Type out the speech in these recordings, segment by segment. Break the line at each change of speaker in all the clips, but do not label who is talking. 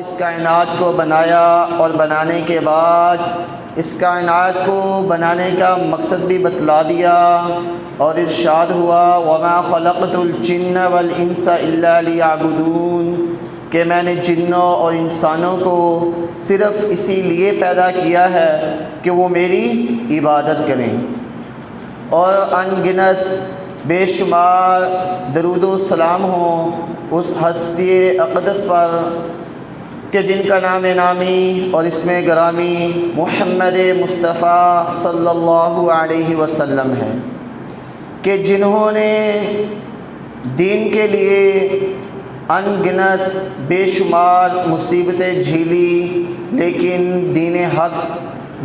اس کائنات کو بنایا اور بنانے کے بعد اس کائنات کو بنانے کا مقصد بھی بتلا دیا اور ارشاد ہوا وَمَا خَلَقْتُ الْجِنَّ وَالْإِنسَ إِلَّا لِيَعْبُدُونَ کہ میں نے جنوں اور انسانوں کو صرف اسی لیے پیدا کیا ہے کہ وہ میری عبادت کریں۔ اور ان گنت بے شمار درود و سلام ہوں اس ہستی اقدس پر کہ جن کا نام نامی اور اسم گرامی محمد مصطفیٰ صلی اللہ علیہ وسلم ہے، کہ جنہوں نے دین کے لیے ان گنت بے شمار مصیبتیں جھیلی لیکن دین حق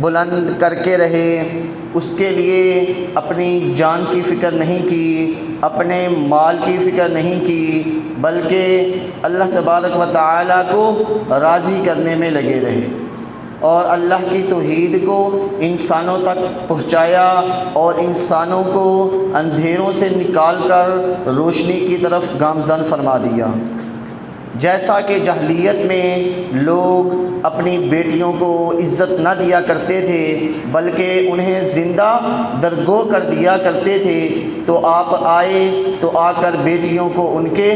بلند کر کے رہے، اس کے لیے اپنی جان کی فکر نہیں کی، اپنے مال کی فکر نہیں کی، بلکہ اللہ تبارک و تعالیٰ کو راضی کرنے میں لگے رہے اور اللہ کی توحید کو انسانوں تک پہنچایا اور انسانوں کو اندھیروں سے نکال کر روشنی کی طرف گامزن فرما دیا۔ جیسا کہ جاہلیت میں لوگ اپنی بیٹیوں کو عزت نہ دیا کرتے تھے بلکہ انہیں زندہ درگو کر دیا کرتے تھے، تو آپ آئے تو آ کر بیٹیوں کو ان کے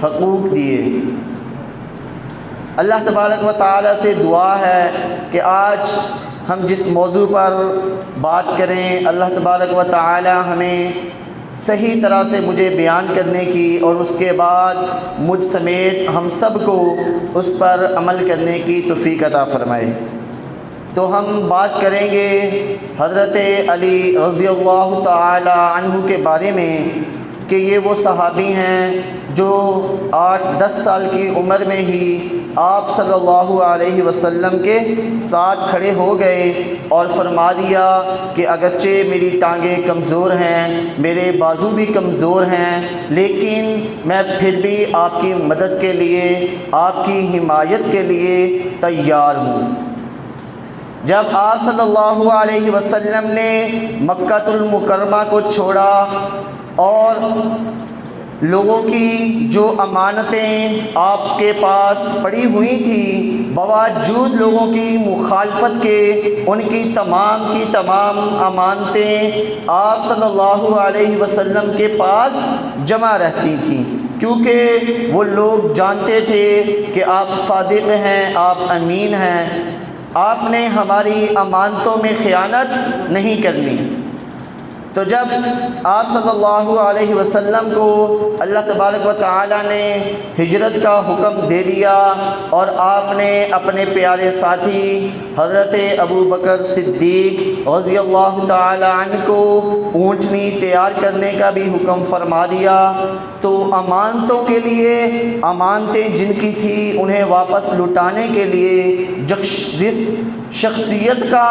حقوق دیے۔ اللہ تبارک و تعالیٰ سے دعا ہے کہ آج ہم جس موضوع پر بات کریں اللہ تبارک و تعالیٰ ہمیں صحیح طرح سے مجھے بیان کرنے کی اور اس کے بعد مجھ سمیت ہم سب کو اس پر عمل کرنے کی توفیق عطا فرمائے۔ تو ہم بات کریں گے حضرت علی رضی اللہ تعالی عنہ کے بارے میں کہ یہ وہ صحابی ہیں جو 8-10 سال کی عمر میں ہی آپ صلی اللہ علیہ وسلم کے ساتھ کھڑے ہو گئے اور فرما دیا کہ اگرچہ میری ٹانگیں کمزور ہیں، میرے بازو بھی کمزور ہیں، لیکن میں پھر بھی آپ کی مدد کے لیے، آپ کی حمایت کے لیے تیار ہوں۔ جب آپ صلی اللہ علیہ وسلم نے مکہ المکرمہ کو چھوڑا اور لوگوں کی جو امانتیں آپ کے پاس پڑی ہوئی تھیں باوجود لوگوں کی مخالفت کے ان کی تمام امانتیں آپ صلی اللہ علیہ وسلم کے پاس جمع رہتی تھیں، کیونکہ وہ لوگ جانتے تھے کہ آپ صادق ہیں، آپ امین ہیں، آپ نے ہماری امانتوں میں خیانت نہیں کرنی۔ تو جب آپ صلی اللہ علیہ وسلم کو اللہ تبارک و تعالیٰ نے ہجرت کا حکم دے دیا اور آپ نے اپنے پیارے ساتھی حضرت ابو بکر صدیق رضی اللہ تعالیٰ عنہ کو اونٹنی تیار کرنے کا بھی حکم فرما دیا، تو امانتوں کے لیے امانتیں جن کی تھی انہیں واپس لوٹانے کے لیے جس شخصیت کا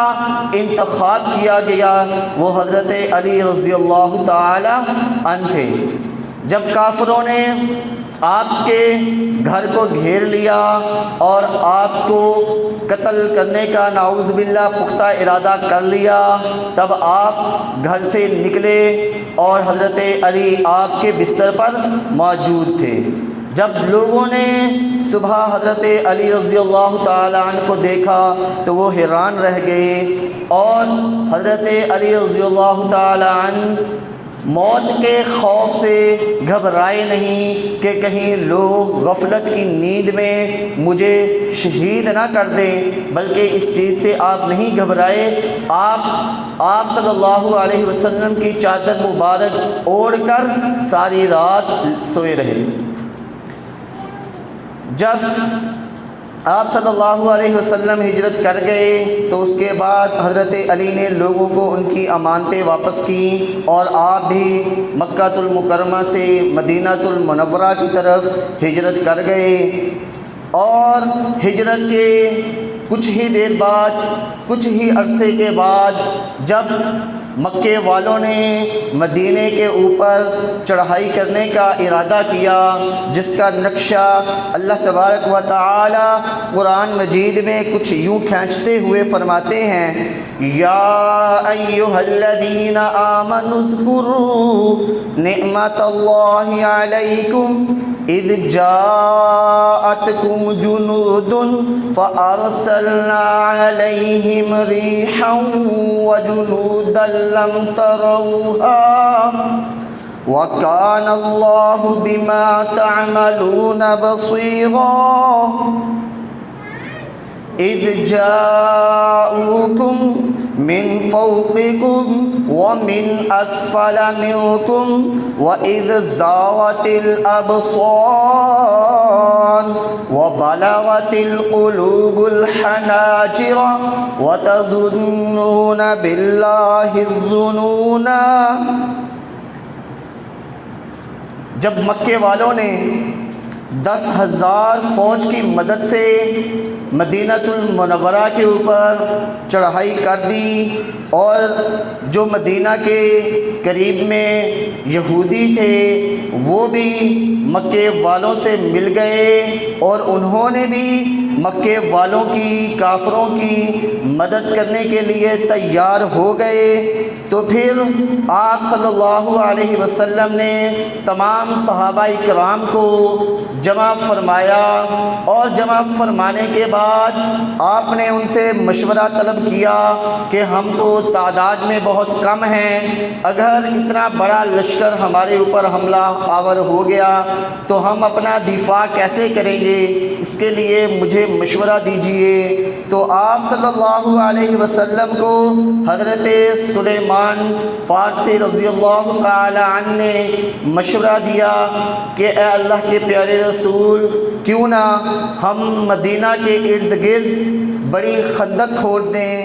انتخاب کیا گیا وہ حضرت علی رضی اللہ تعالی عنہ تھے۔ جب کافروں نے آپ کے گھر کو گھیر لیا اور آپ کو قتل کرنے کا نعوذ باللہ پختہ ارادہ کر لیا، تب آپ گھر سے نکلے اور حضرت علی آپ کے بستر پر موجود تھے۔ جب لوگوں نے صبح حضرت علی رضی اللہ تعالیٰ عنہ کو دیکھا تو وہ حیران رہ گئے اور حضرت علی رضی اللہ تعالیٰ عنہ موت کے خوف سے گھبرائے نہیں کہ کہیں لوگ غفلت کی نیند میں مجھے شہید نہ کر دیں، بلکہ اس چیز سے آپ نہیں گھبرائے، آپ صلی اللہ علیہ وسلم کی چادر مبارک اوڑھ کر ساری رات سوئے رہے۔ جب آپ صلی اللہ علیہ وسلم ہجرت کر گئے تو اس کے بعد حضرت علی نے لوگوں کو ان کی امانتیں واپس کیں اور آپ بھی مکہ المکرمہ سے مدینہ المنورہ کی طرف ہجرت کر گئے، اور ہجرت کے کچھ ہی عرصے کے بعد جب مکے والوں نے مدینے کے اوپر چڑھائی کرنے کا ارادہ کیا، جس کا نقشہ اللہ تبارک و تعالی قرآن مجید میں کچھ یوں کھینچتے ہوئے فرماتے ہیں یا ایھا الذین آمنوا اذکروا نعمت اللہ علیکم اذ جاءتکم جنود فارسلنا علیہم ریحا وجنودا لم تروها وَكَانَ اللَّهُ بِمَا تَعْمَلُونَ بَصِيرًا إِذْ جَاءُوكُمْ مِنْ فَوْقِكُمْ وَمِنْ أَسْفَلَ مِنْكُمْ وَإِذْ زَاغَتِ الْأَبْصَارُ وَبَلَغَتِ الْقُلُوبُ الْحَنَاجِرَ وَتَظُنُّونَ بِاللَّهِ الظُّنُونَ۔ جب مکے والوں نے 10,000 فوج کی مدد سے مدینہ المنورہ کے اوپر چڑھائی کر دی اور جو مدینہ کے قریب میں یہودی تھے وہ بھی مکے والوں سے مل گئے اور انہوں نے بھی مکے والوں کی کافروں کی مدد کرنے کے لیے تیار ہو گئے، تو پھر آپ صلی اللہ علیہ وسلم نے تمام صحابہ کرام کو جمع فرمایا اور جمع فرمانے کے بعد آپ نے ان سے مشورہ طلب کیا کہ ہم تو تعداد میں بہت کم ہیں، اگر اتنا بڑا لشکر ہمارے اوپر حملہ آور ہو گیا تو ہم اپنا دفاع کیسے کریں گے، اس کے لیے مجھے مشورہ دیجئے۔ تو آپ صلی اللہ علیہ وسلم کو حضرت سلیمان فارسی رضی اللہ تعالی عنہ نے مشورہ دیا کہ اے اللہ کے پیارے رسول، کیوں نہ ہم مدینہ کے ارد گرد بڑی خندق کھود دیں